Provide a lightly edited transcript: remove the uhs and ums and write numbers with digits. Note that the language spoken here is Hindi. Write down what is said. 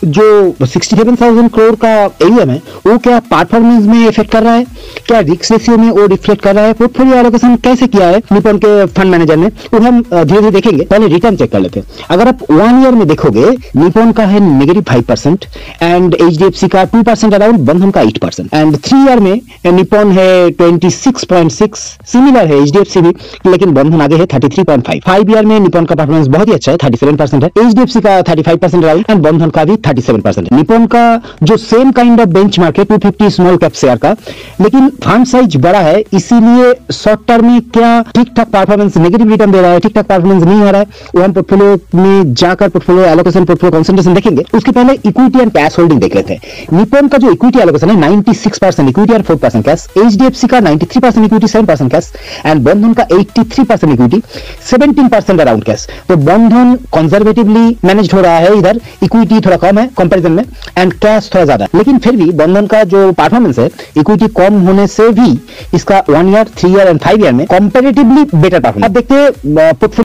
जो 67,000 करोड़ का एरिया है वो क्या परफॉर्मेंस में इफेक्ट कर रहा है, क्या रिस्क रेशियो में वो रिफ्लेक्ट कर रहा है, पोर्टफोलियो एलोकेशन कैसे किया है निपॉन के फंड मैनेजर ने, वो हम धीरे धीरे देखेंगे। पहले रिटर्न चेक कर लेते हैं। अगर आप 1 ईयर में देखोगे निपॉन का है -5% एंड एचडीएफसी का 2% अराउंड, बंधन का 8%। एंड 3 ईयर में निपॉन है 26.6, सिमिलर है एचडीएफसी भी, लेकिन बंधन आगे है 33.5। 5 ईयर में निपॉन का परफॉर्मेंस बहुत ही अच्छा है, 37% है, एचडीएफसी का 35% अराउंड एंड बंधन का भी 37% है। निपॉन का जो सेम काइंड ऑफ बेंचमार्क है 250 स्मॉल कैप शेयर का, लेकिन फंड साइज बड़ा है, इसीलिए शॉर्ट टर्म में क्या ठीक ठाक परफॉर्मेंस, नेगेटिव रिटर्न दे रहा है, ठीक ठाक परफॉर्मेंस नहीं आ रहा है, वो हम पोर्टफोलियो में जाकर पोर्टफोलियो एलोकेशन, पोर्टफोलियो कंसंट्रेशन देखेंगे। उसके पहले इक्विटी एंड कैश होल्डिंग देख लेते हैं। निपॉन का जो इक्विटी एलोकेशन है 96% इक्विटी और 4% कैश, एचडीएफसी का 93% इक्विटी 7% कैश एंड बंधन का 83% इक्विटी 17% अराउंड कैश। तो बंधन कंजर्वेटिवली मैनेज हो रहा है, इधर इक्विटी थोड़ा कम है कंपैरिजन में एंड कैश थोड़ा ज्यादा, लेकिन फिर भी बंधन का जो परफॉर्मेंस है इक्विटी कम होने से भी इसका 1 ईयर, 3 ईयर एंड 5 ईयर में कंपैरेटिवली बेटर परफॉर्मेंस। अब देखते हैं पोर्टफोलियो